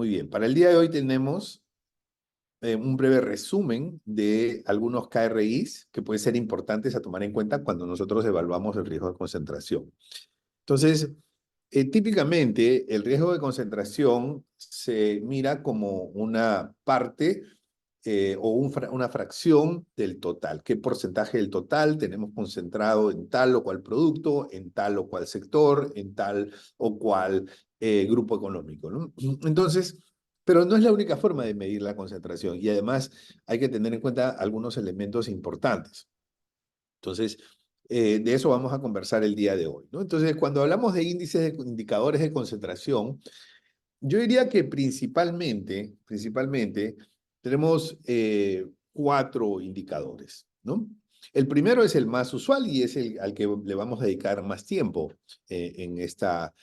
Muy bien. Para el día de hoy tenemos un breve resumen de algunos KRIs que pueden ser importantes a tomar en cuenta cuando nosotros evaluamos el riesgo de concentración. Entonces, típicamente el riesgo de concentración se mira como una parte o una fracción del total. ¿Qué porcentaje del total tenemos concentrado en tal o cual producto, en tal o cual sector, en tal o cual grupo económico, ¿no? Entonces, pero no es la única forma de medir la concentración y además hay que tener en cuenta algunos elementos importantes. Entonces, de eso vamos a conversar el día de hoy, ¿no? Entonces, cuando hablamos de índices, de indicadores de concentración, yo diría que principalmente tenemos cuatro indicadores, ¿no? El primero es el más usual y es el al que le vamos a dedicar más tiempo eh, en esta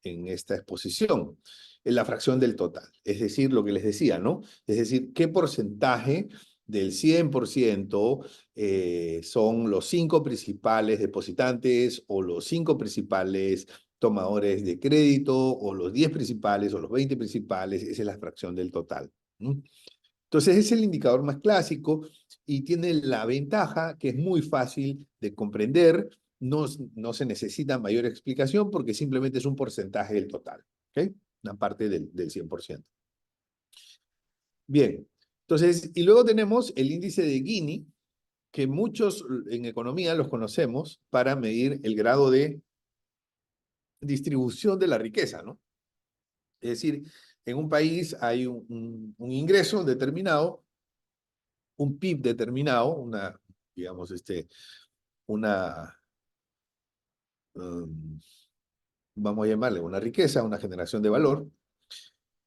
exposición. Es la fracción del total, es decir, lo que les decía, ¿no? Es decir, qué porcentaje del 100% son los 5 principales depositantes o los 5 principales tomadores de crédito o los 10 principales o los 20 principales, esa es la fracción del total. ¿No? Entonces es el indicador más clásico y tiene la ventaja que es muy fácil de comprender, no se necesita mayor explicación porque simplemente es un porcentaje del total, ¿ok? Una parte del 100%. Bien, entonces, y luego tenemos el índice de Gini, que muchos en economía los conocemos para medir el grado de distribución de la riqueza, ¿no? Es decir, en un país hay un ingreso determinado, un PIB determinado, digamos, una, um, vamos a llamarle una riqueza, una generación de valor,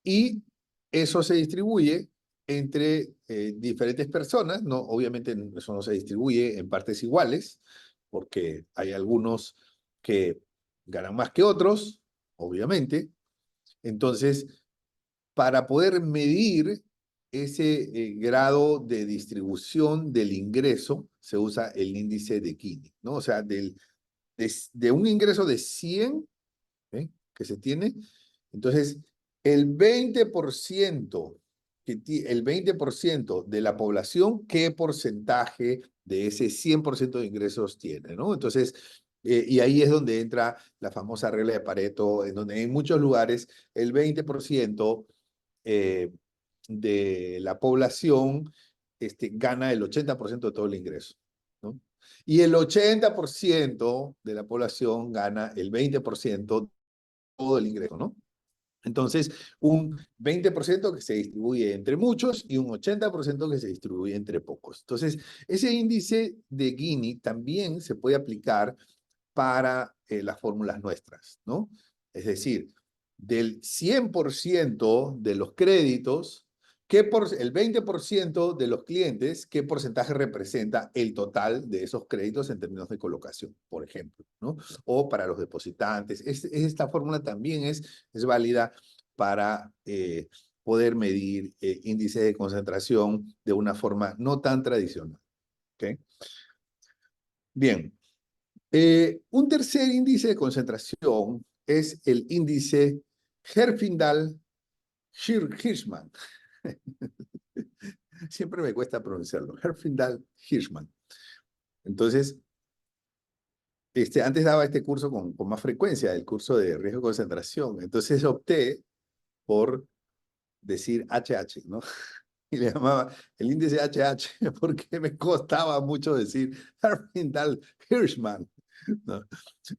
y eso se distribuye entre diferentes personas, no, obviamente eso no se distribuye en partes iguales, porque hay algunos que ganan más que otros, obviamente. Entonces, para poder medir ese grado de distribución del ingreso, se usa el índice de Gini, ¿no? O sea, de un ingreso de 100 que se tiene, entonces el 20%, el 20% de la población, ¿qué porcentaje de ese 100% de ingresos tiene, ¿no? Entonces, y ahí es donde entra la famosa regla de Pareto, en donde en muchos lugares el 20% eh, de la población gana el 80% de todo el ingreso, ¿no? Y el 80% de la población gana el 20% de todo el ingreso, ¿no? Entonces, un 20% que se distribuye entre muchos y un 80% que se distribuye entre pocos. Entonces, ese índice de Gini también se puede aplicar para las fórmulas nuestras, ¿no? Es decir, del 100% de los créditos, el 20% de los clientes, ¿qué porcentaje representa el total de esos créditos en términos de colocación, por ejemplo, ¿no? O para los depositantes. Esta fórmula también es válida para poder medir índices de concentración de una forma no tan tradicional. ¿Okay? Bien. Un tercer índice de concentración es el índice Herfindahl-Hirschman. Siempre me cuesta pronunciarlo. Herfindahl-Hirschman. Entonces, antes daba este curso con más frecuencia, el curso de riesgo de concentración. Entonces opté por decir HH, ¿no? Y le llamaba el índice HH porque me costaba mucho decir Herfindahl-Hirschman. No,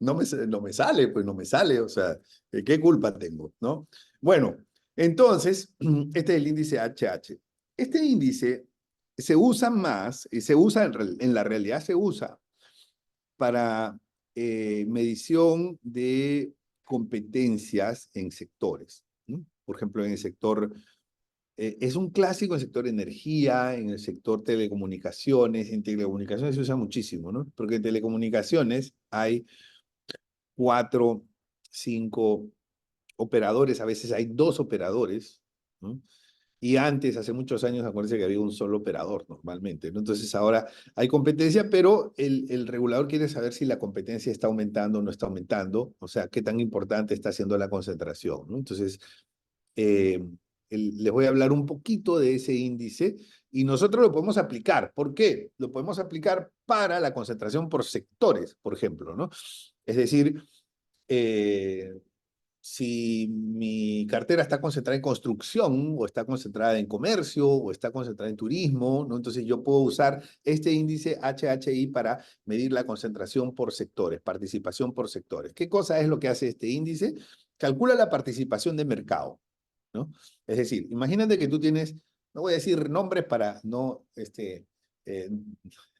no me sale, pues no me sale, o sea, ¿qué culpa tengo, no? Bueno, entonces, este es el índice HH. Este índice se usa más, y se usa en la realidad se usa para medición de competencias en sectores, ¿no? Por ejemplo, en el sector es un clásico en el sector energía, en el sector telecomunicaciones. En telecomunicaciones se usa muchísimo, ¿no? Porque en telecomunicaciones hay 4, 5 operadores, a veces hay 2 operadores, ¿no? Y antes, hace muchos años, acuérdense que había un solo operador normalmente, ¿no? Entonces ahora hay competencia, pero el regulador quiere saber si la competencia está aumentando o no está aumentando, o sea, qué tan importante está siendo la concentración, ¿no? Entonces, eh, les voy a hablar un poquito de ese índice y nosotros lo podemos aplicar. ¿Por qué? Lo podemos aplicar para la concentración por sectores, por ejemplo, ¿no? Es decir, eh, si mi cartera está concentrada en construcción, o está concentrada en comercio, o está concentrada en turismo, ¿no? Entonces yo puedo usar este índice HHI para medir la concentración por sectores, participación por sectores. ¿Qué cosa es lo que hace este índice? Calcula la participación de mercado, ¿no? Es decir, imagínate que tú tienes, no voy a decir nombres para no eh,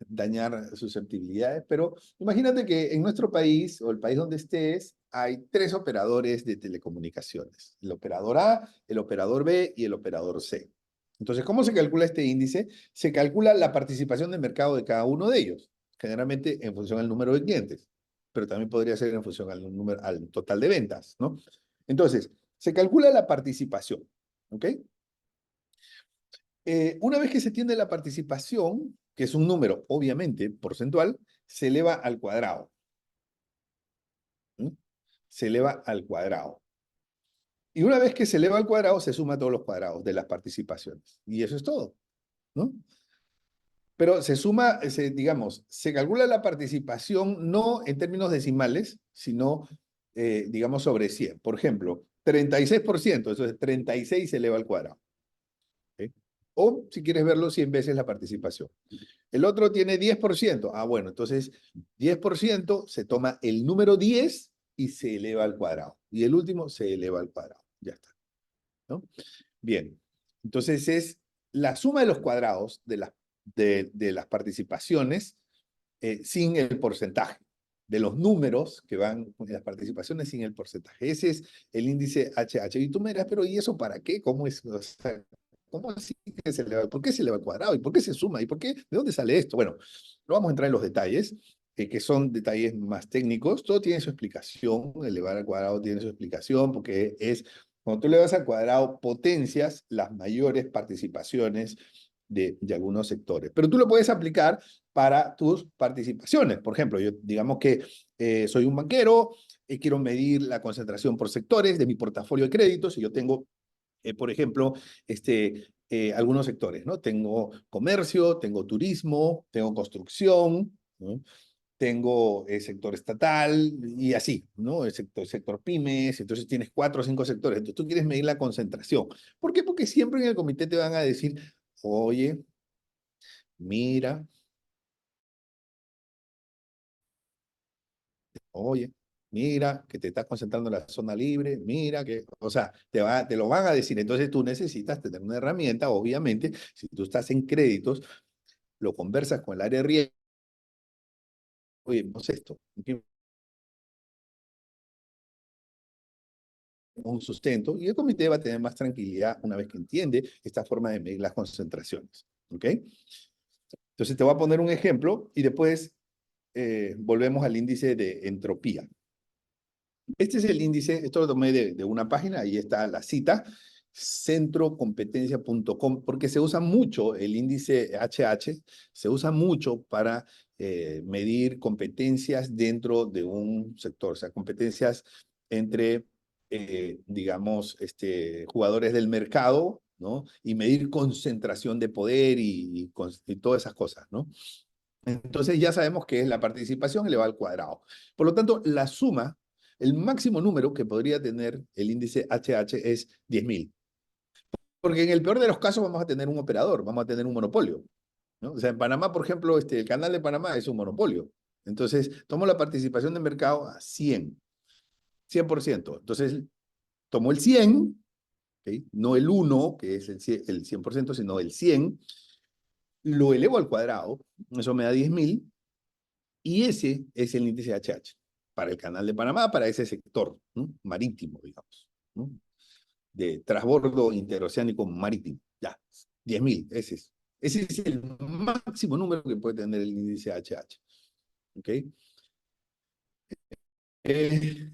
dañar susceptibilidades, pero imagínate que en nuestro país o el país donde estés hay 3 operadores de telecomunicaciones, el operador A, el operador B y el operador C. Entonces, ¿cómo se calcula este índice? Se calcula la participación de mercado de cada uno de ellos, generalmente en función al número de clientes, pero también podría ser en función al total de ventas, ¿no? Entonces, se calcula la participación, ¿ok? Una vez que se tiene la participación, que es un número obviamente porcentual, se eleva al cuadrado. ¿Mm? Se eleva al cuadrado. Y una vez que se eleva al cuadrado, se suma todos los cuadrados de las participaciones. Y eso es todo, ¿no? Pero se suma, digamos, se calcula la participación no en términos decimales, sino, digamos, sobre 100. Por ejemplo, 36%, eso es 36 se eleva al cuadrado. ¿Ok? O, si quieres verlo, 100 veces la participación. El otro tiene 10%. Ah, bueno, entonces 10% se toma el número 10 y se eleva al cuadrado. Y el último se eleva al cuadrado. Ya está, ¿no? Bien, entonces es la suma de los cuadrados de las participaciones sin el porcentaje, de los números que van con las participaciones sin el porcentaje. Ese es el índice HH. Y tú me dirás, pero ¿y eso para qué? ¿Cómo es? O sea, ¿cómo así que se eleva? ¿Por qué se eleva al cuadrado? ¿Y por qué se suma? ¿Y por qué? ¿De dónde sale esto? Bueno, no vamos a entrar en los detalles, que son detalles más técnicos. Todo tiene su explicación. Elevar al cuadrado tiene su explicación porque es, cuando tú elevas al cuadrado, potencias las mayores participaciones de algunos sectores. Pero tú lo puedes aplicar para tus participaciones. Por ejemplo, yo digamos que soy un banquero y quiero medir la concentración por sectores de mi portafolio de créditos y yo tengo, por ejemplo, algunos sectores, ¿no? Tengo comercio, tengo turismo, tengo construcción, ¿no? Tengo el sector estatal y así, ¿no? El sector pymes, entonces tienes 4 o 5 sectores. Entonces tú quieres medir la concentración. ¿Por qué? Porque siempre en el comité te van a decir, oye, mira, oye, mira, que te estás concentrando en la zona libre, mira que, o sea, te lo van a decir. Entonces tú necesitas tener una herramienta, obviamente, si tú estás en créditos, lo conversas con el área de riesgo, oye, no sé esto, un sustento, y el comité va a tener más tranquilidad una vez que entiende esta forma de medir las concentraciones. ¿Ok? Entonces te voy a poner un ejemplo y después volvemos al índice de entropía. Este es el índice, esto lo tomé de una página, ahí está la cita, centrocompetencia.com, porque se usa mucho el índice HH, se usa mucho para medir competencias dentro de un sector, o sea, competencias entre, digamos, jugadores del mercado, ¿no? Y medir concentración de poder y todas esas cosas, ¿no? Entonces ya sabemos que es la participación elevada al cuadrado. Por lo tanto, la suma, el máximo número que podría tener el índice HH es 10.000. Porque en el peor de los casos vamos a tener un operador, vamos a tener un monopolio, ¿no? O sea, en Panamá, por ejemplo, el canal de Panamá es un monopolio. Entonces, tomo la participación de mercado a 100%. Entonces, tomo el 100, ¿okay? No el 1, que es el 100%, sino el 100, lo elevo al cuadrado, eso me da 10.000, y ese es el índice HH para el canal de Panamá, para ese sector, ¿no? Marítimo, digamos, ¿no? De transbordo interoceánico marítimo. Ya, 10.000, ese es. Ese es el máximo número que puede tener el índice HH. ¿Ok? Eh,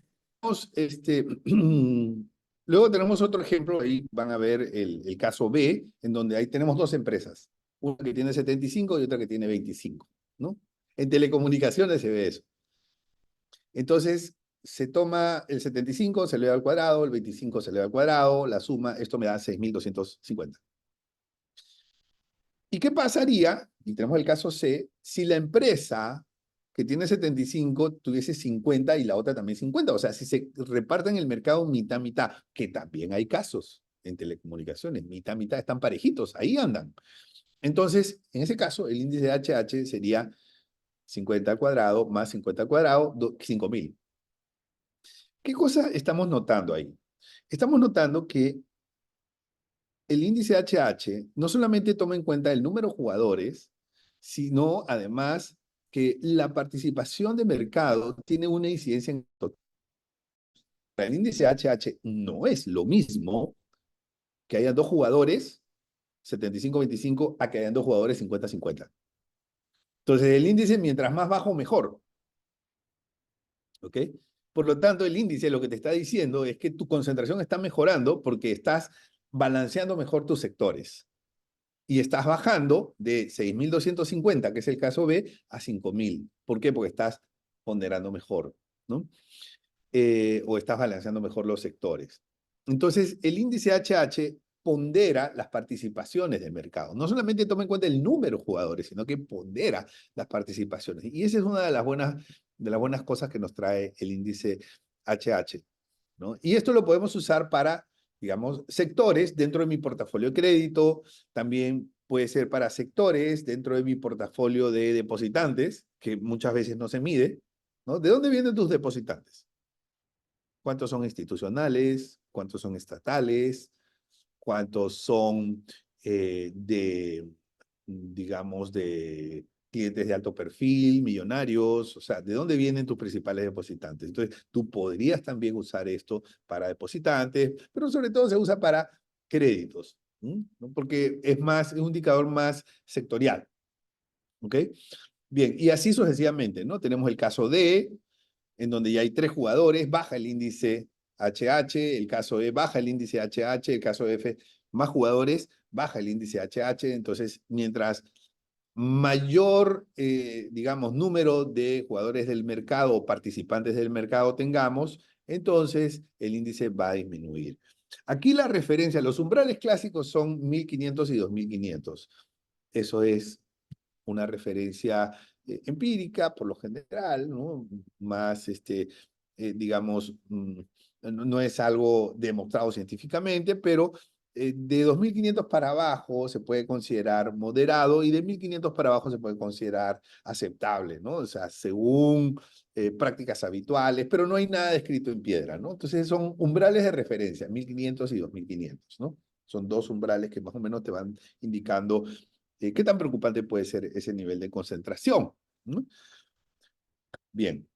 luego tenemos otro ejemplo, ahí van a ver el caso B, en donde ahí tenemos 2 empresas, una que tiene 75 y otra que tiene 25, ¿no? En telecomunicaciones se ve eso. Entonces, se toma el 75, se eleva al cuadrado, el 25 se eleva al cuadrado, la suma, esto me da 6.250. ¿Y qué pasaría, y tenemos el caso C, si la empresa que tiene 75 tuviese 50 y la otra también 50? O sea, si se reparten el mercado mitad-mitad, que también hay casos en telecomunicaciones, mitad-mitad, están parejitos, ahí andan. Entonces, en ese caso, el índice de HH sería 50 al cuadrado más 50 al cuadrado, 5.000. ¿Qué cosa estamos notando ahí? Estamos notando que el índice HH no solamente toma en cuenta el número de jugadores, sino además que la participación de mercado tiene una incidencia en total. El índice HH no es lo mismo que hayan dos jugadores 75-25 a que hayan dos jugadores 50-50. Entonces el índice mientras más bajo mejor. ¿Ok? Por lo tanto, el índice lo que te está diciendo es que tu concentración está mejorando porque estás balanceando mejor tus sectores. Y estás bajando de 6.250, que es el caso B, a 5.000. ¿Por qué? Porque estás ponderando mejor, ¿no? O estás balanceando mejor los sectores. Entonces, el índice HH pondera las participaciones del mercado. No solamente toma en cuenta el número de jugadores, sino que pondera las participaciones. Y esa es una de las buenas cosas que nos trae el índice HH, ¿no? Y esto lo podemos usar para, digamos, sectores dentro de mi portafolio de crédito, también puede ser para sectores dentro de mi portafolio de depositantes, que muchas veces no se mide, ¿no? ¿De dónde vienen tus depositantes? ¿Cuántos son institucionales? ¿Cuántos son estatales? ¿Cuántos son digamos, de clientes de alto perfil, millonarios? O sea, ¿de dónde vienen tus principales depositantes? Entonces, tú podrías también usar esto para depositantes, pero sobre todo se usa para créditos, ¿no? Porque es un indicador más sectorial, ¿ok? Bien, y así sucesivamente, ¿no? Tenemos el caso D, en donde ya hay tres jugadores, baja el índice HH, el caso E baja el índice HH, el caso F más jugadores, baja el índice HH. Entonces, mientras mayor, digamos, número de jugadores del mercado o participantes del mercado tengamos, entonces el índice va a disminuir. Aquí la referencia, los umbrales clásicos son 1.500 y 2.500. Eso es una referencia empírica, por lo general, ¿no? Más, digamos, no es algo demostrado científicamente, pero de 2.500 para abajo se puede considerar moderado y de 1.500 para abajo se puede considerar aceptable, ¿no? O sea, según prácticas habituales, pero no hay nada escrito en piedra, ¿no? Entonces son umbrales de referencia, 1.500 y 2.500, ¿no? Son dos umbrales que más o menos te van indicando qué tan preocupante puede ser ese nivel de concentración, ¿no? Bien,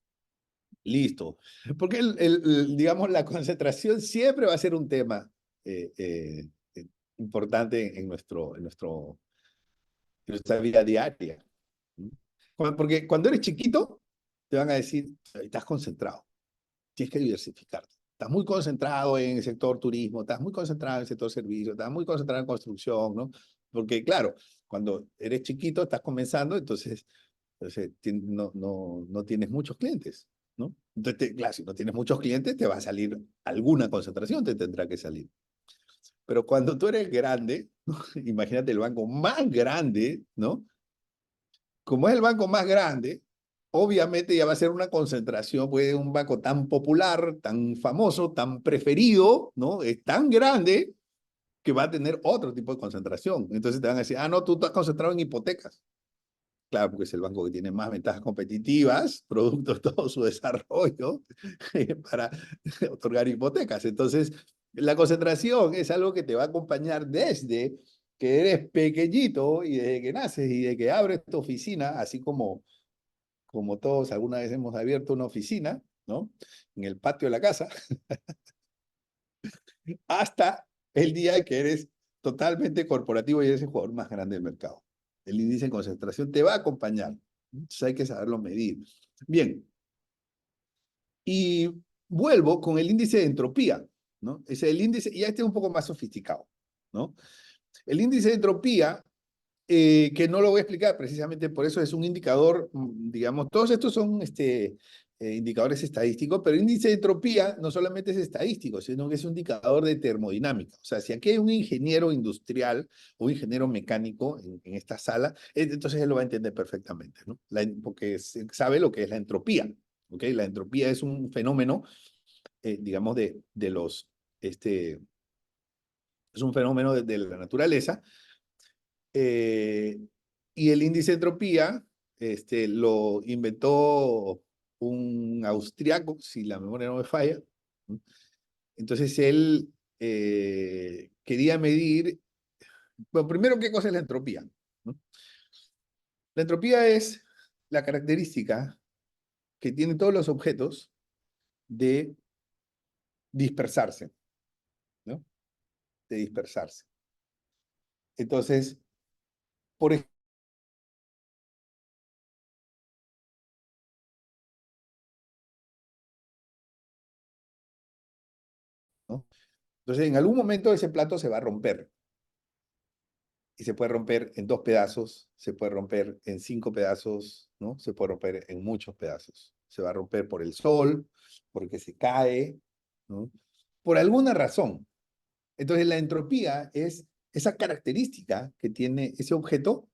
listo. Porque, digamos, la concentración siempre va a ser un tema importante en nuestra vida diaria. ¿No? Porque cuando eres chiquito, te van a decir, estás concentrado, tienes que diversificarte. Estás muy concentrado en el sector turismo, estás muy concentrado en el sector servicio, estás muy concentrado en construcción, ¿no? Porque, claro, cuando eres chiquito, estás comenzando, entonces no tienes muchos clientes, ¿no? Entonces, claro, si no tienes muchos clientes, te va a salir alguna concentración, te tendrá que salir. Pero cuando tú eres grande, ¿no? Imagínate el banco más grande, ¿no? Como es el banco más grande, obviamente ya va a ser una concentración, pues un banco tan popular, tan famoso, tan preferido, ¿no? Es tan grande que va a tener otro tipo de concentración. Entonces te van a decir, ah, no, tú estás concentrado en hipotecas. Claro, porque es el banco que tiene más ventajas competitivas, producto de todo su desarrollo, para otorgar hipotecas. Entonces, la concentración es algo que te va a acompañar desde que eres pequeñito y desde que naces y de que abres tu oficina, así como todos alguna vez hemos abierto una oficina, ¿no? En el patio de la casa, hasta el día que eres totalmente corporativo y eres el jugador más grande del mercado. El índice de concentración te va a acompañar. Entonces hay que saberlo medir. Bien, y vuelvo con el índice de entropía, ¿no? Es el índice, y este es un poco más sofisticado, ¿no? El índice de entropía que no lo voy a explicar, precisamente por eso es un indicador, digamos, todos estos son indicadores estadísticos, pero el índice de entropía no solamente es estadístico, sino que es un indicador de termodinámica. O sea, si aquí hay un ingeniero industrial o un ingeniero mecánico en esta sala, entonces él lo va a entender perfectamente, ¿no? Porque sabe lo que es la entropía, ¿ok? La entropía es un fenómeno, digamos, es un fenómeno de la naturaleza. Eh, y el índice de entropía lo inventó un austriaco, si la memoria no me falla. Entonces él quería medir, bueno, primero, ¿qué cosa es la entropía? ¿No? La entropía es la característica que tienen todos los objetos de dispersarse, ¿no? De dispersarse. Entonces, por ejemplo, ¿no? Entonces, en algún momento ese plato se va a romper. Y se puede romper en 2 pedazos, se puede romper en 5 pedazos, ¿no? Se puede romper en muchos pedazos. Se va a romper por el sol, porque se cae, ¿no? Por alguna razón. Entonces la entropía es esa característica que tiene ese objeto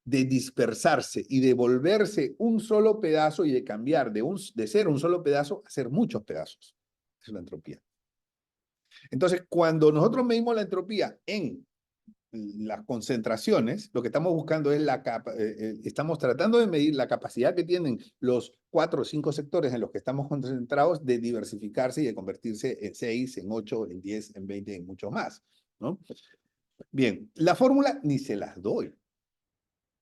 de dispersarse y de volverse un solo pedazo y de cambiar de ser un solo pedazo a ser muchos pedazos. Esa es la entropía. Entonces, cuando nosotros medimos la entropía en las concentraciones, lo que estamos buscando es estamos tratando de medir la capacidad que tienen los 4 o 5 sectores en los que estamos concentrados de diversificarse y de convertirse en 6, en 8, en 10, en 20, en mucho más, ¿no? Bien, la fórmula ni se las doy. O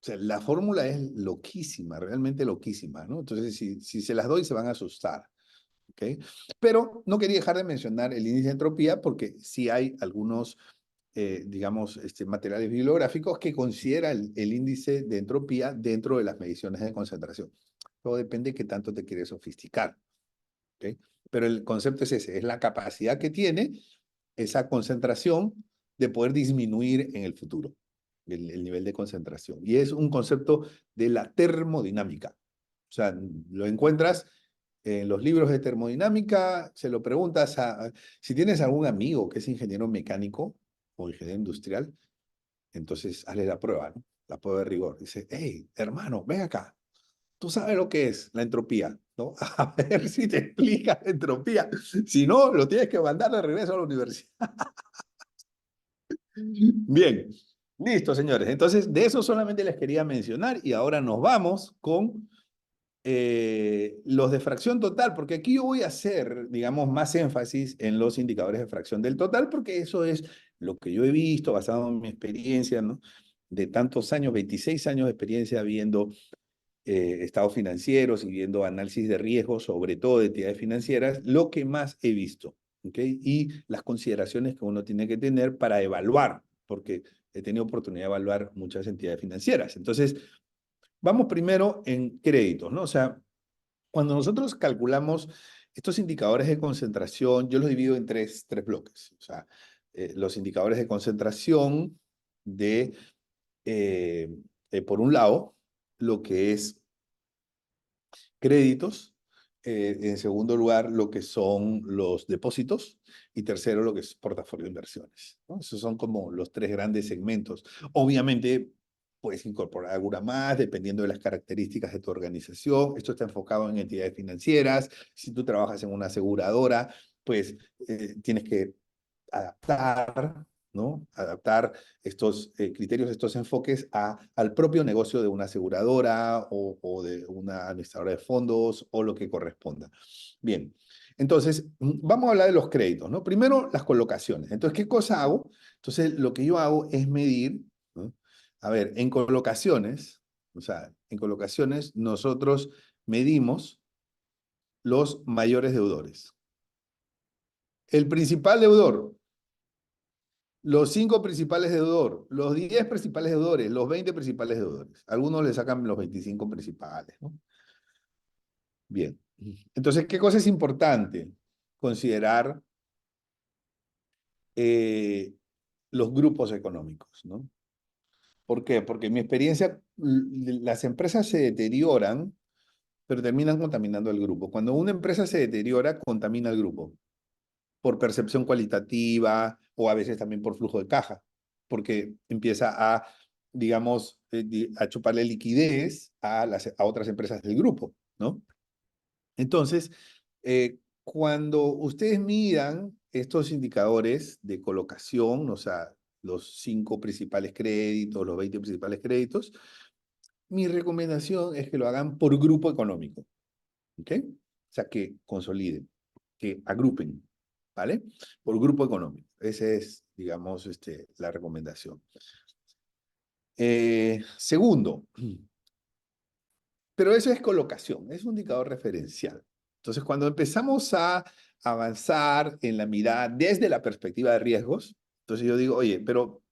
sea, la fórmula es loquísima, realmente loquísima, ¿no? Entonces, si se las doy, se van a asustar. ¿Okay? Pero no quería dejar de mencionar el índice de entropía porque sí hay algunos digamos, materiales bibliográficos que considera el índice de entropía dentro de las mediciones de concentración. Todo depende de qué tanto te quieres sofisticar. ¿Okay? Pero el concepto es ese, es la capacidad que tiene esa concentración de poder disminuir en el futuro, el nivel de concentración. Y es un concepto de la termodinámica. O sea, lo encuentras en los libros de termodinámica, se lo preguntas si tienes algún amigo que es ingeniero mecánico o ingeniero industrial, entonces hazle la prueba, ¿no? La prueba de rigor. Dice, hey, hermano, ven acá. Tú sabes lo que es la entropía, ¿no? A ver si te explica la entropía. Si no, lo tienes que mandar de regreso a la universidad. Bien, listo, señores. Entonces, de eso solamente les quería mencionar y ahora nos vamos con los de fracción total, porque aquí yo voy a hacer, digamos, más énfasis en los indicadores de fracción del total, porque eso es lo que yo he visto basado en mi experiencia, ¿no? De tantos años, 26 años de experiencia viendo estados financieros y viendo análisis de riesgos, sobre todo de entidades financieras, lo que más he visto, ¿ok? Y las consideraciones que uno tiene que tener para evaluar, porque he tenido oportunidad de evaluar muchas entidades financieras. Entonces, vamos primero en créditos, ¿no? O sea, cuando nosotros calculamos estos indicadores de concentración, yo los divido en tres bloques. O sea, los indicadores de concentración eh, por un lado, lo que es créditos, en segundo lugar, lo que son los depósitos y tercero, lo que es portafolio de inversiones, ¿no? Esos son como los 3 grandes segmentos. Obviamente, puedes incorporar alguna más dependiendo de las características de tu organización. Esto está enfocado en entidades financieras. Si tú trabajas en una aseguradora, pues tienes que adaptar, ¿no? Adaptar estos criterios, estos enfoques al propio negocio de una aseguradora o de una administradora de fondos o lo que corresponda. Bien, entonces vamos a hablar de los créditos, ¿no? Primero, las colocaciones. Entonces, ¿qué cosa hago? Entonces, lo que yo hago es medir, ¿no? A ver, en colocaciones, o sea, en colocaciones nosotros medimos los mayores deudores. El principal deudor, los 5 principales deudores, los 10 principales deudores, los 20 principales deudores. Algunos le sacan los 25 principales, ¿no? Bien. Entonces, ¿qué cosa es importante? Considerar eh, los grupos económicos, ¿no? ¿Por qué? Porque en mi experiencia, las empresas se deterioran, pero terminan contaminando al grupo. Cuando una empresa se deteriora, contamina al grupo por percepción cualitativa o a veces también por flujo de caja, porque empieza a, digamos, a chuparle liquidez a otras empresas del grupo, ¿no? Entonces, cuando ustedes midan estos indicadores de colocación, o sea, los 5 principales créditos, los 20 principales créditos, mi recomendación es que lo hagan por grupo económico, ¿ok? O sea, que consoliden, que agrupen, ¿vale? Por grupo económico. Esa es, digamos, la recomendación. Segundo, pero eso es colocación, es un indicador referencial. Entonces, cuando empezamos a avanzar en la mirada desde la perspectiva de riesgos, entonces yo digo, oye, pero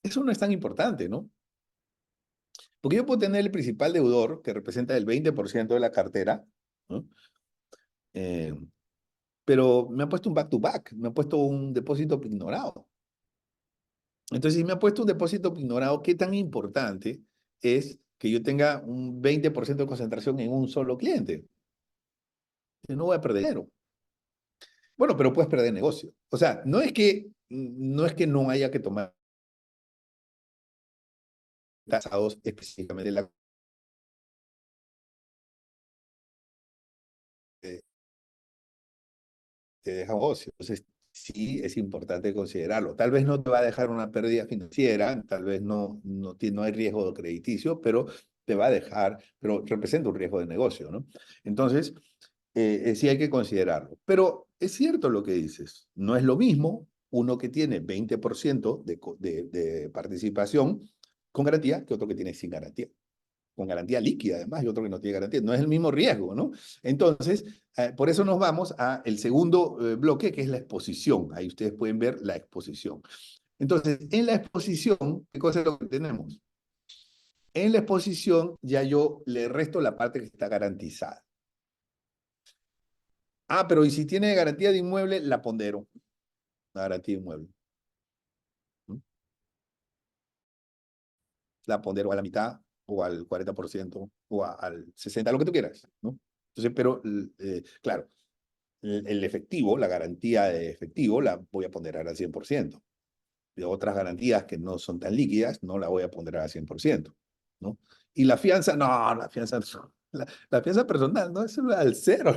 eso no es tan importante, ¿no? Porque yo puedo tener el principal deudor, que representa el 20% de la cartera, ¿no? Eh, pero me ha puesto un back-to-back, me ha puesto un depósito ignorado. Entonces, si me ha puesto un depósito ignorado, ¿qué tan importante es que yo tenga un 20% de concentración en un solo cliente? Yo no voy a perder dinero. Bueno, pero puedes perder negocio. O sea, no es que no haya que tomar tasados específicamente la eh, te deja negocio. Entonces, sí es importante considerarlo. Tal vez no te va a dejar una pérdida financiera, tal vez no hay riesgo crediticio, pero te va a dejar, pero representa un riesgo de negocio, ¿no? Entonces, sí hay que considerarlo. Pero es cierto lo que dices, no es lo mismo uno que tiene 20% de participación con garantía que otro que tiene sin garantía, con garantía líquida además, y otro que no tiene garantía. No es el mismo riesgo, ¿no? Entonces, por eso nos vamos a el segundo bloque, que es la exposición. Ahí ustedes pueden ver la exposición. Entonces, en la exposición, ¿qué cosa es lo que tenemos? En la exposición ya yo le resto la parte que está garantizada. Ah, pero ¿y si tiene garantía de inmueble? La pondero, la garantía de inmueble. ¿No? La pondero a la mitad o al 40% o al 60%, lo que tú quieras, ¿no? Entonces, pero, claro, el efectivo, la garantía de efectivo, la voy a ponderar al 100%. De otras garantías que no son tan líquidas, no la voy a ponderar al 100%, ¿no? Y la fianza, no, la fianza, la fianza personal, no, es al cero.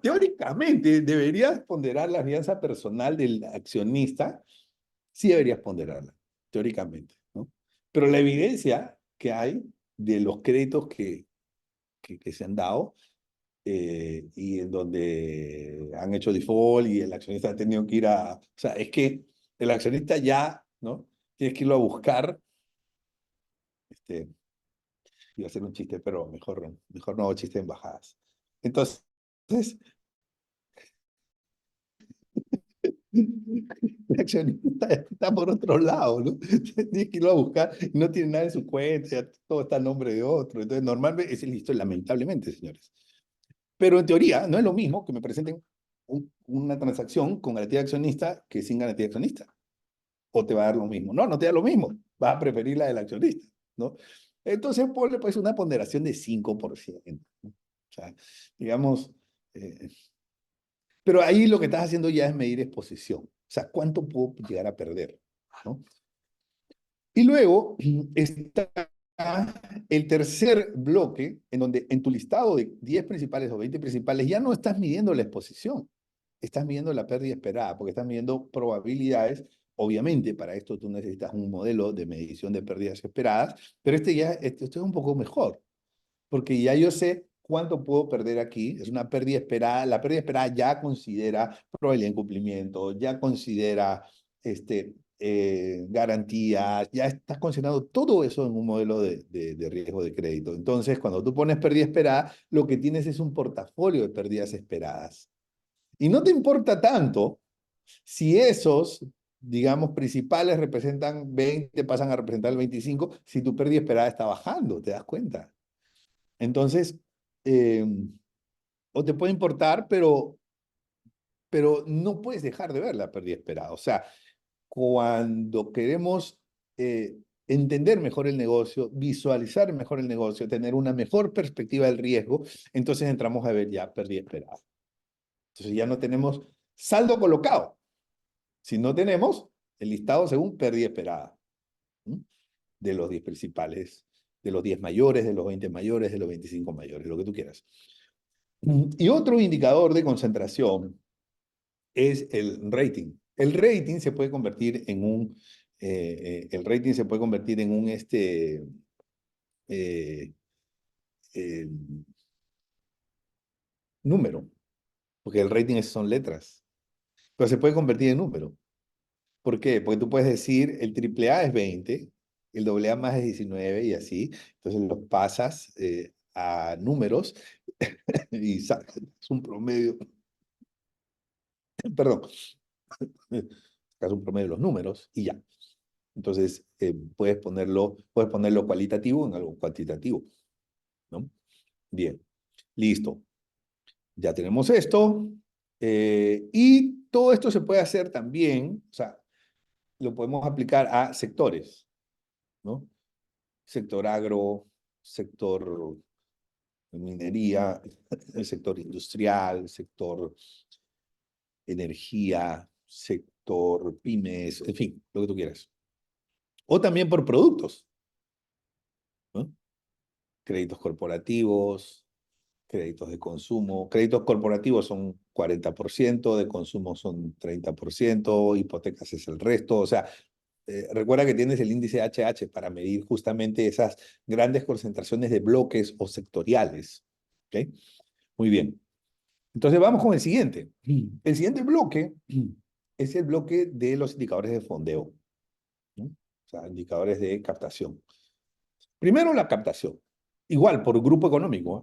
Teóricamente, deberías ponderar la fianza personal del accionista, sí deberías ponderarla, teóricamente, ¿no? Pero la evidencia que hay de los créditos que se han dado y en donde han hecho default y el accionista ha tenido que ir a... O sea, es que el accionista ya, ¿no? Tienes que irlo a buscar. Este, iba a hacer un chiste, pero mejor no hago chiste en bajadas. Entonces, el accionista está por otro lado, ¿no? Tienes que irlo a buscar y no tiene nada en su cuenta, ya todo está a nombre de otro. Entonces, normalmente es listo, lamentablemente, señores. Pero en teoría no es lo mismo que me presenten una transacción con garantía de accionista que sin garantía de accionista. O te va a dar lo mismo. No, no te da lo mismo. Vas a preferir la del accionista, ¿no? Entonces, ponle pues una ponderación de 5%, ¿no? O sea, digamos, eh, pero ahí lo que estás haciendo ya es medir exposición. O sea, ¿cuánto puedo llegar a perder? ¿No? Y luego está el tercer bloque, en donde en tu listado de 10 principales o 20 principales ya no estás midiendo la exposición, estás midiendo la pérdida esperada, porque estás midiendo probabilidades. Obviamente, para esto tú necesitas un modelo de medición de pérdidas esperadas, pero esto es un poco mejor, porque ya yo sé cuánto puedo perder aquí. Es una pérdida esperada. La pérdida esperada ya considera probabilidad de incumplimiento, ya considera garantías, ya estás considerando todo eso en un modelo de riesgo de crédito. Entonces, cuando tú pones pérdida esperada, lo que tienes es un portafolio de pérdidas esperadas. Y no te importa tanto si esos, digamos, principales representan 20, pasan a representar el 25, si tu pérdida esperada está bajando, ¿te das cuenta? Entonces, eh, o te puede importar, pero no puedes dejar de ver la pérdida esperada. O sea, cuando queremos entender mejor el negocio, visualizar mejor el negocio, tener una mejor perspectiva del riesgo, entonces entramos a ver ya pérdida esperada. Entonces ya no tenemos saldo colocado, si no tenemos el listado según pérdida esperada, ¿m? De los 10 principales, de los 10 mayores, de los 20 mayores, de los 25 mayores, lo que tú quieras. Y otro indicador de concentración es el rating. El rating se puede convertir en un, el rating se puede convertir en un eh, eh, número, porque el rating son letras, pero se puede convertir en número. ¿Por qué? Porque tú puedes decir el triple A es 20, el doble A más es 19 y así. Entonces los pasas a números y sacas un promedio, perdón, sacas un promedio de los números y ya. Entonces puedes ponerlo cualitativo en algo cuantitativo, ¿no? Bien, listo. Ya tenemos esto. Y todo esto se puede hacer también, o sea, lo podemos aplicar a sectores, ¿no? Sector agro, sector minería, el sector industrial, sector energía, sector pymes, en fin, lo que tú quieras. O también por productos, ¿no? Créditos corporativos, créditos de consumo. Créditos corporativos son 40%, de consumo son 30%, hipotecas es el resto. O sea, recuerda que tienes el índice HH para medir justamente esas grandes concentraciones de bloques o sectoriales. ¿Ok? Muy bien. Entonces vamos con el siguiente. El siguiente bloque es el bloque de los indicadores de fondeo, ¿no? O sea, indicadores de captación. Primero la captación. Igual, por grupo económico, ¿eh?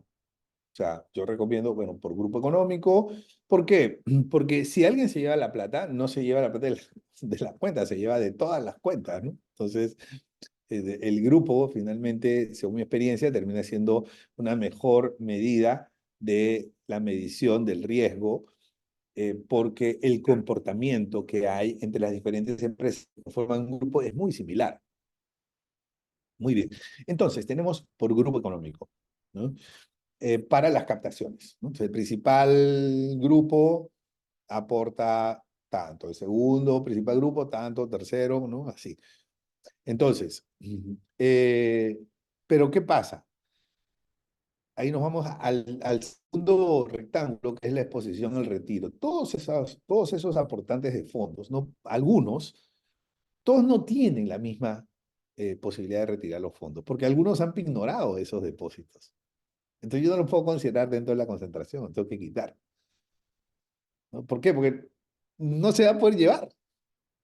O sea, yo recomiendo, bueno, por grupo económico. ¿Por qué? Porque si alguien se lleva la plata, no se lleva la plata de las cuentas, se lleva de todas las cuentas, ¿no? Entonces, el grupo finalmente, según mi experiencia, termina siendo una mejor medida de la medición del riesgo, porque el comportamiento que hay entre las diferentes empresas que forman un grupo es muy similar. Muy bien. Entonces, tenemos por grupo económico, ¿no? Para las captaciones, ¿no? Entonces, el principal grupo aporta tanto, el segundo principal grupo tanto, tercero, ¿no? Así. Entonces, pero ¿qué pasa? Ahí nos vamos al segundo rectángulo, que es la exposición al retiro. Todos esos aportantes de fondos, ¿no? Algunos, todos no tienen la misma posibilidad de retirar los fondos, porque algunos han ignorado esos depósitos. Entonces yo no los puedo considerar dentro de la concentración, los tengo que quitar, ¿no? ¿Por qué? Porque no se va a poder llevar.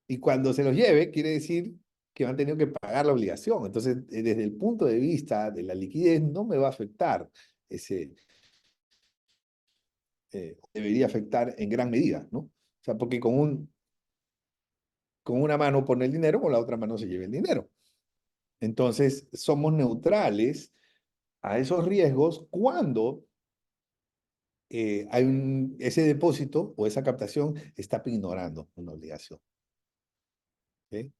Y cuando se los lleve, quiere decir que han tenido que pagar la obligación. Entonces, desde el punto de vista de la liquidez, no me va a afectar ese, debería afectar en gran medida, ¿no? O sea, porque con una mano pone el dinero, con la otra mano se lleva el dinero. Entonces, somos neutrales a esos riesgos cuando ese depósito o esa captación está ignorando una obligación. ¿Ok?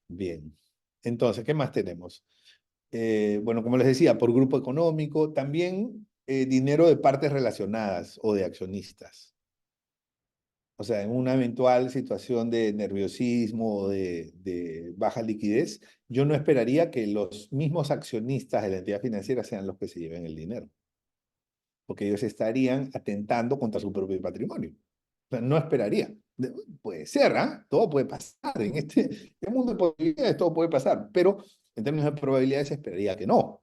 Bien. Entonces, ¿qué más tenemos? Bueno, como les decía, por grupo económico, también dinero de partes relacionadas o de accionistas. O sea, en una eventual situación de nerviosismo o de baja liquidez, yo no esperaría que los mismos accionistas de la entidad financiera sean los que se lleven el dinero, porque ellos estarían atentando contra su propio patrimonio. O sea, no esperaría. Puede ser, ¿ah? Todo puede pasar. En este mundo de posibilidades todo puede pasar, pero en términos de probabilidades esperaría que no.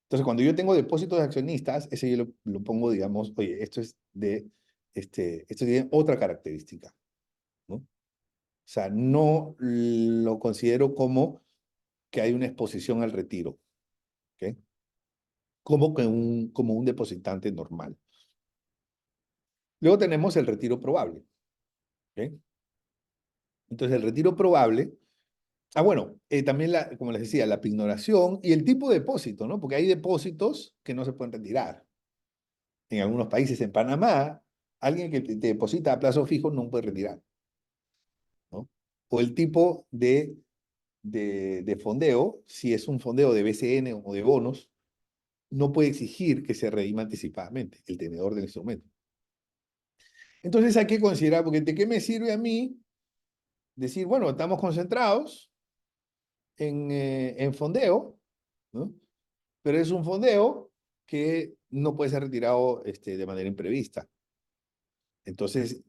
Entonces, cuando yo tengo depósitos de accionistas, ese yo lo pongo, digamos, oye, esto tiene otra característica, ¿no? O sea, no lo considero como que hay una exposición al retiro, ¿ok? Como un depositante normal. Luego tenemos el retiro probable, ¿ok? Entonces, el retiro probable, bueno, también, como les decía, la pignoración y el tipo de depósito, ¿no? Porque hay depósitos que no se pueden retirar. En algunos países, en Panamá, alguien que te deposita a plazo fijo no puede retirar, ¿no? o el tipo de fondeo, si es un fondeo de BCN o de bonos, no puede exigir que se redima anticipadamente el tenedor del instrumento. Entonces hay que considerar, porque ¿de qué me sirve a mí decir, bueno, estamos concentrados en fondeo, ¿no? Pero es un fondeo que no puede ser retirado de manera imprevista. Entonces,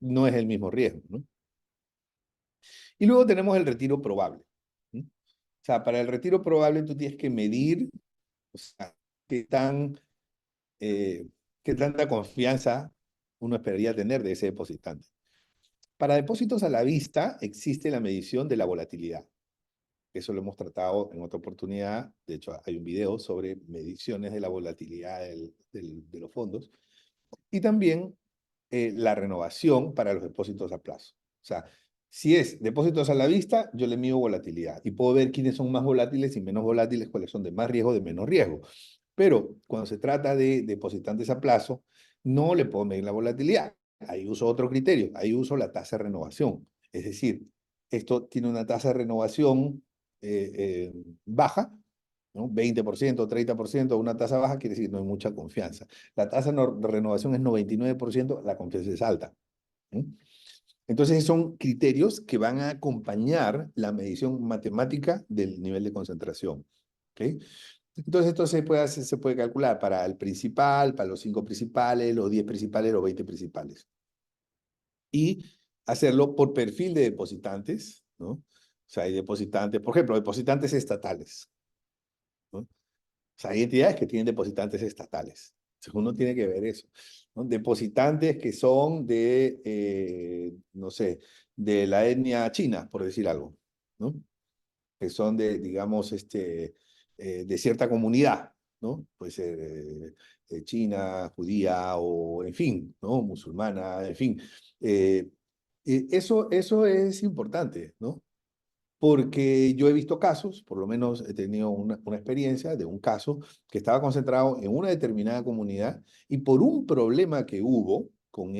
no es el mismo riesgo, ¿no? Y luego tenemos el retiro probable, ¿no? O sea, para el retiro probable tú tienes que medir, o sea, qué eh, qué tanta confianza uno esperaría tener de ese depositante. Para depósitos a la vista existe la medición de la volatilidad. Eso lo hemos tratado en otra oportunidad. De hecho, hay un video sobre mediciones de la volatilidad de los fondos. Y también la renovación para los depósitos a plazo. O sea, si es depósitos a la vista, yo le mido volatilidad y puedo ver quiénes son más volátiles y menos volátiles, cuáles son de más riesgo, de menos riesgo. Pero cuando se trata de depositantes a plazo, no le puedo medir la volatilidad. Ahí uso otro criterio, ahí uso la tasa de renovación. Es decir, esto tiene una tasa de renovación baja, ¿no? 20%, 30%, una tasa baja quiere decir no hay mucha confianza. La tasa de renovación es 99%, la confianza es alta, ¿no? Entonces son criterios que van a acompañar la medición matemática del nivel de concentración. ¿Okay? Entonces esto se puede calcular para el principal, para los 5 principales, los 10 principales, los 20 principales. Y hacerlo por perfil de depositantes, ¿no? O sea, hay depositantes, por ejemplo, depositantes estatales, ¿no? O sea, hay entidades que tienen depositantes estatales. Entonces uno tiene que ver eso, ¿no? Depositantes que son no sé, de la etnia china, por decir algo, ¿no? Que son digamos, de cierta comunidad, ¿no? Puede ser china, judía o, en fin, ¿no? Musulmana, en fin. Eh, eso es importante, ¿no? Porque yo he visto casos, por lo menos he tenido una experiencia de un caso que estaba concentrado en una determinada comunidad y por un problema que hubo con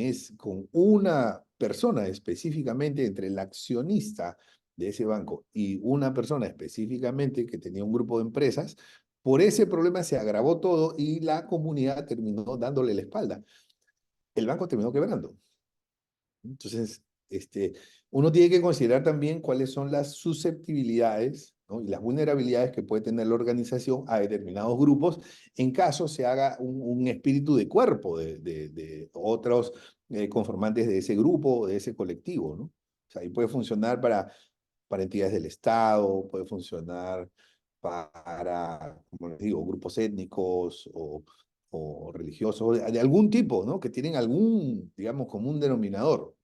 una persona específicamente entre el accionista de ese banco y una persona específicamente que tenía un grupo de empresas, por ese problema se agravó todo y la comunidad terminó dándole la espalda. El banco terminó quebrando. Entonces, uno tiene que considerar también cuáles son las susceptibilidades, ¿no? Y las vulnerabilidades que puede tener la organización a determinados grupos en caso se haga un espíritu de cuerpo de otros conformantes de ese grupo, de ese colectivo, ¿no? O sea, ahí puede funcionar para entidades del Estado, puede funcionar para, como les digo, grupos étnicos o religiosos, de algún tipo, ¿no? Que tienen algún, digamos, común denominador.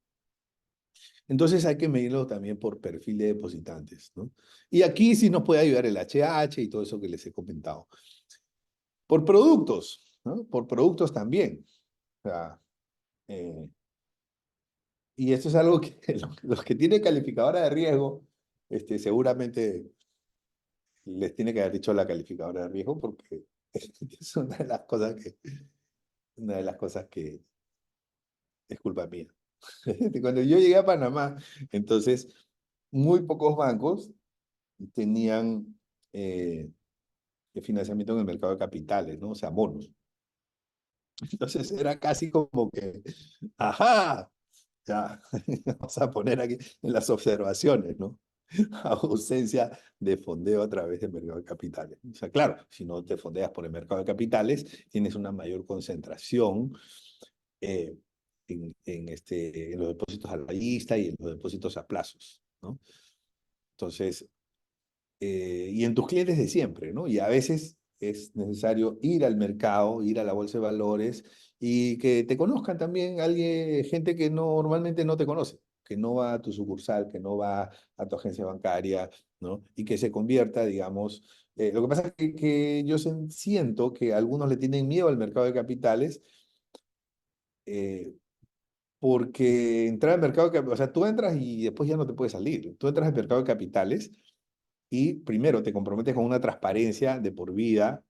Entonces hay que medirlo también por perfil de depositantes, ¿no? Y aquí sí nos puede ayudar el HH y todo eso que les he comentado. Por productos, ¿no? Por productos también. O sea, eh, y esto es algo que los que tienen calificadora de riesgo, seguramente les tiene que haber dicho la calificadora de riesgo porque es una de las cosas que es culpa mía. Cuando yo llegué a Panamá, entonces muy pocos bancos tenían financiamiento en el mercado de capitales, ¿no? O sea, bonos. Entonces era casi como que, ajá, ya, vamos a poner aquí en las observaciones, ¿no? Ausencia de fondeo a través del mercado de capitales. O sea, claro, si no te fondeas por el mercado de capitales, tienes una mayor concentración eh, en los depósitos a la vista y en los depósitos a plazos, ¿no? Entonces, y en tus clientes de siempre, ¿no? Y a veces es necesario ir al mercado, ir a la bolsa de valores y que te conozcan también alguien, gente que normalmente no te conoce, que no va a tu sucursal, que no va a tu agencia bancaria, ¿no? Y que se convierta, digamos, lo que pasa es que yo siento que algunos le tienen miedo al mercado de capitales eh, porque entrar al mercado de capitales, o sea, tú entras y después ya no te puedes salir. Tú entras al mercado de capitales y primero te comprometes con una transparencia de por vida,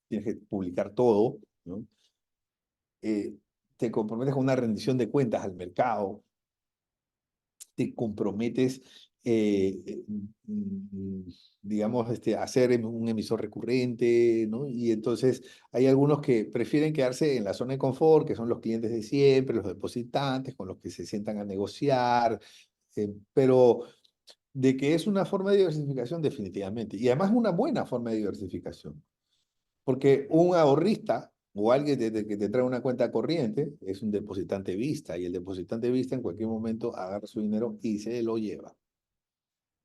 tienes que publicar todo, ¿no? Eh, Te comprometes con una rendición de cuentas al mercado, te comprometes eh, mm, digamos, hacer un emisor recurrente, ¿no? Y entonces hay algunos que prefieren quedarse en la zona de confort, que son los clientes de siempre, los depositantes, con los que se sientan a negociar, pero de que es una forma de diversificación definitivamente, y además una buena forma de diversificación, porque un ahorrista o alguien que te trae una cuenta corriente es un depositante vista, y el depositante vista en cualquier momento agarra su dinero y se lo lleva,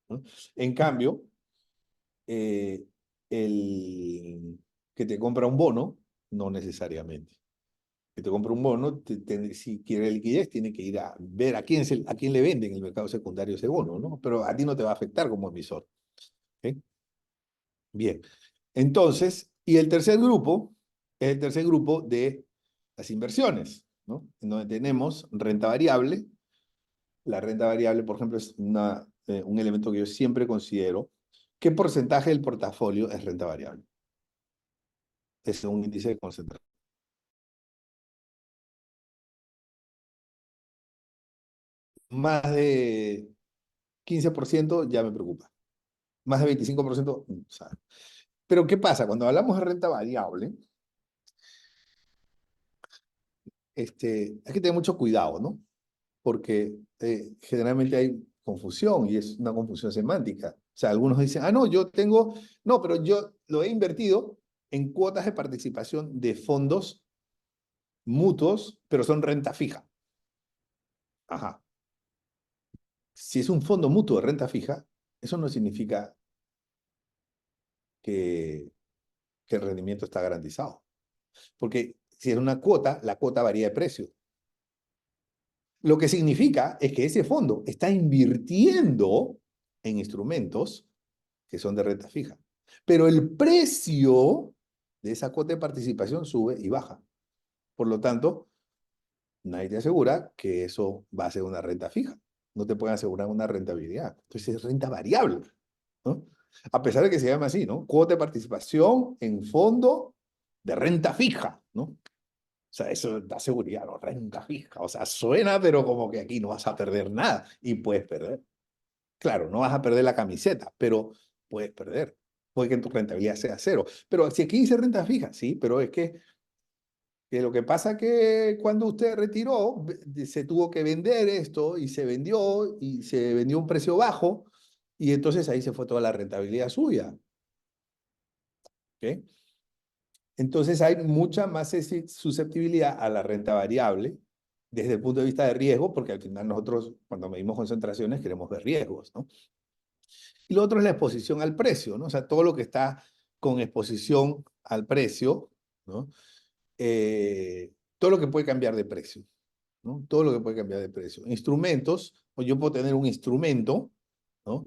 ¿no? En cambio, eh, el que te compra un bono, no necesariamente. Que te compra un bono, si quiere liquidez, tiene que ir a ver a quién le vende en el mercado secundario ese bono, ¿no? Pero a ti no te va a afectar como emisor. ¿Ok? Bien. Entonces, y el tercer grupo es el tercer grupo de las inversiones, ¿no? En donde tenemos renta variable. La renta variable, por ejemplo, es un elemento que yo siempre considero. ¿Qué porcentaje del portafolio es renta variable? Es un índice de concentración. Más de 15% ya me preocupa. Más de 25%, ¿sabes? Pero ¿qué pasa? Cuando hablamos de renta variable, hay que tener mucho cuidado, ¿no? Porque generalmente hay confusión y es una confusión semántica. O sea, algunos dicen, no, no, pero yo lo he invertido en cuotas de participación de fondos mutuos, pero son renta fija. Ajá. Si es un fondo mutuo de renta fija, eso no significa que, que el rendimiento está garantizado. Porque si es una cuota, la cuota varía de precio. Lo que significa es que ese fondo está invirtiendo en instrumentos que son de renta fija. Pero el precio de esa cuota de participación sube y baja. Por lo tanto, nadie te asegura que eso va a ser una renta fija. No te pueden asegurar una rentabilidad. Entonces es renta variable, ¿no? A pesar de que se llama así, ¿no? Cuota de participación en fondo de renta fija, ¿no? O sea, eso da seguridad, ¿no? Renta fija. O sea, suena, pero como que aquí no vas a perder nada y puedes perder. Claro, no vas a perder la camiseta, pero puedes perder. Puede que tu rentabilidad sea cero. Pero si aquí dice renta fija, sí, pero es que lo que pasa que cuando usted retiró, se tuvo que vender esto y se vendió a un precio bajo y entonces ahí se fue toda la rentabilidad suya. ¿Ok? Entonces hay mucha más susceptibilidad a la renta variable desde el punto de vista de riesgo, porque al final nosotros cuando medimos concentraciones queremos ver riesgos, ¿no? Y lo otro es la exposición al precio, ¿no? O sea, todo lo que está con exposición al precio, ¿no? Todo lo que puede cambiar de precio, ¿no? Todo lo que puede cambiar de precio. Instrumentos, o yo puedo tener un instrumento, ¿no?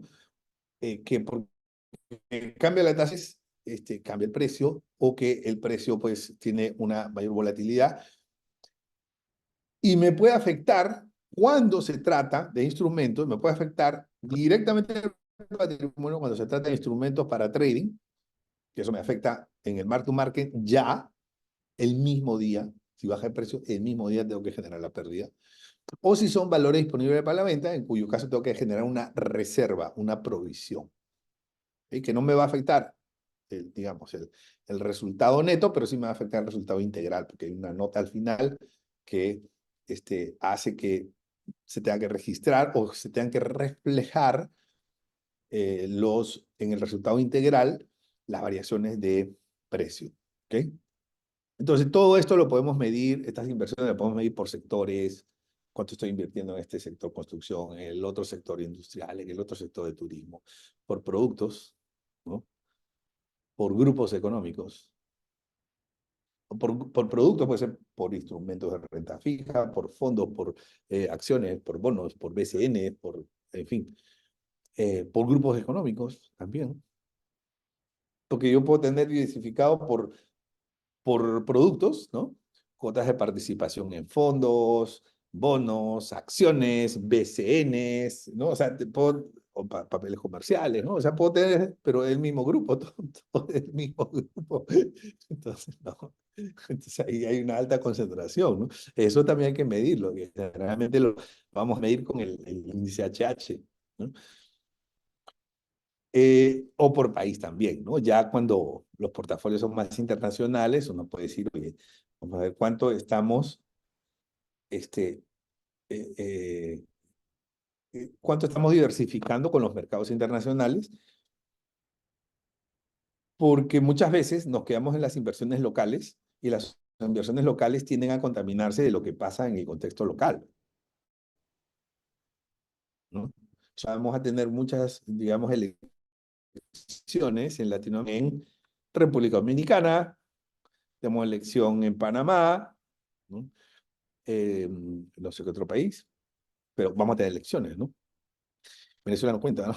Que porque cambia la tasa, cambia el precio, o que el precio pues tiene una mayor volatilidad y me puede afectar cuando se trata de instrumentos, me puede afectar directamente el patrimonio cuando se trata de instrumentos para trading, que eso me afecta en el mark to market ya el mismo día. Si baja el precio, el mismo día tengo que generar la pérdida. O si son valores disponibles para la venta, en cuyo caso tengo que generar una reserva, una provisión, ¿sí? Que no me va a afectar, digamos, el resultado neto, pero sí me va a afectar el resultado integral, porque hay una nota al final que hace que se tenga que registrar o se tengan que reflejar en el resultado integral las variaciones de precio. ¿Ok? Entonces, todo esto lo podemos medir, estas inversiones las podemos medir por sectores, cuánto estoy invirtiendo en este sector construcción, en el otro sector industrial, en el otro sector de turismo, por productos, ¿no? Por grupos económicos, por productos, puede ser por instrumentos de renta fija, por fondos, por acciones, por bonos, por BCN, en fin, por grupos económicos también. Porque yo puedo tener diversificado por productos, ¿no? Cuotas de participación en fondos, bonos, acciones, BCNs, ¿no? O sea, o papeles comerciales, ¿no? O sea, puedo tener, pero el mismo grupo, todo el mismo grupo. Entonces, no. Entonces ahí hay una alta concentración, ¿no? Eso también hay que medirlo, que realmente lo vamos a medir con el índice HH, ¿no? O por país también, ¿no? Ya cuando los portafolios son más internacionales, uno puede decir, oye, vamos a ver cuánto estamos, este, eh, cuánto estamos diversificando con los mercados internacionales, porque muchas veces nos quedamos en las inversiones locales y las inversiones locales tienden a contaminarse de lo que pasa en el contexto local, ¿no? O sea, vamos a tener muchas, digamos, elecciones en Latinoamérica, en República Dominicana, tenemos elección en Panamá, ¿no? No sé qué otro país, pero vamos a tener elecciones, ¿no? Venezuela no cuenta, ¿no?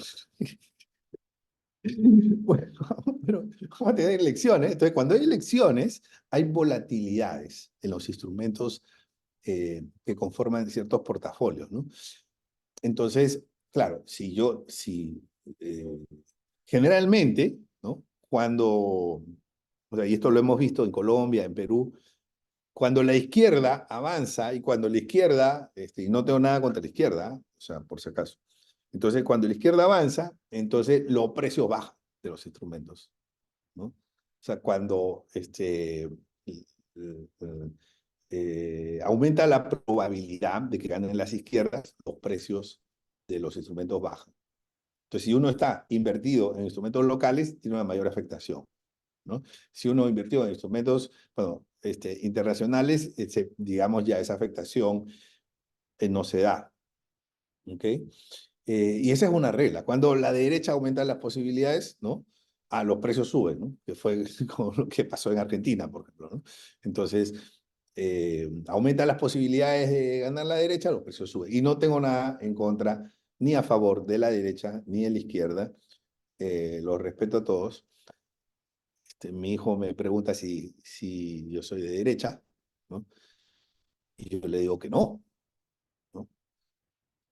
Bueno, pero vamos a tener elecciones. Entonces, cuando hay elecciones, hay volatilidades en los instrumentos que conforman ciertos portafolios, ¿no? Entonces, claro, eh, generalmente, ¿no? O sea, y esto lo hemos visto en Colombia, en Perú, cuando la izquierda avanza y cuando la izquierda, y no tengo nada contra la izquierda, o sea, por si acaso. Entonces, cuando la izquierda avanza, entonces los precios bajan de los instrumentos, ¿no? O sea, cuando aumenta la probabilidad de que ganen las izquierdas, los precios de los instrumentos bajan. Entonces, si uno está invertido en instrumentos locales, tiene una mayor afectación, ¿no? Si uno invirtió en instrumentos, bueno, internacionales, digamos ya esa afectación no se da, ¿ok? Y esa es una regla. Cuando la derecha aumenta las posibilidades, ¿no? Los precios suben, ¿no? Que fue como lo que pasó en Argentina, por ejemplo, ¿no? Entonces, aumenta las posibilidades de ganar la derecha, los precios suben. Y no tengo nada en contra ni a favor de la derecha ni de la izquierda. Los respeto a todos. Mi hijo me pregunta si yo soy de derecha, ¿no? Y yo le digo que no, ¿no?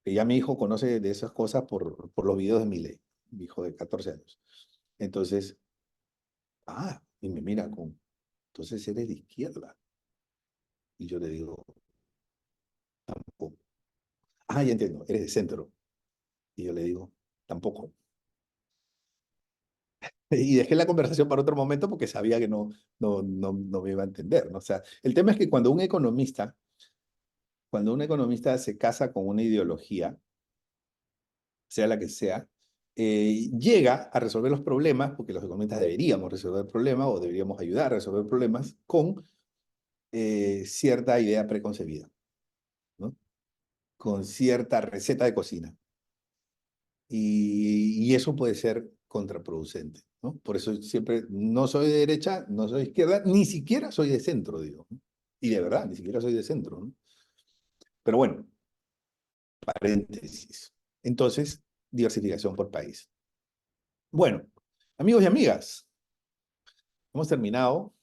Que ya mi hijo conoce de esas cosas por los videos de Milei, mi hijo de 14 años. Entonces, y me mira entonces eres de izquierda. Y yo le digo, tampoco. Ya entiendo, eres de centro. Y yo le digo, tampoco. Y dejé la conversación para otro momento porque sabía que no me iba a entender, ¿no? O sea, el tema es que cuando un economista se casa con una ideología, sea la que sea, llega a resolver los problemas, porque los economistas deberíamos resolver problemas o deberíamos ayudar a resolver problemas con cierta idea preconcebida, ¿no? Con cierta receta de cocina. Y eso puede ser contraproducente, ¿no? Por eso siempre no soy de derecha, no soy de izquierda, ni siquiera soy de centro, digo, ¿no? Y de verdad, ni siquiera soy de centro, ¿no? Pero bueno, paréntesis. Entonces, diversificación por país. Bueno, amigos y amigas, hemos terminado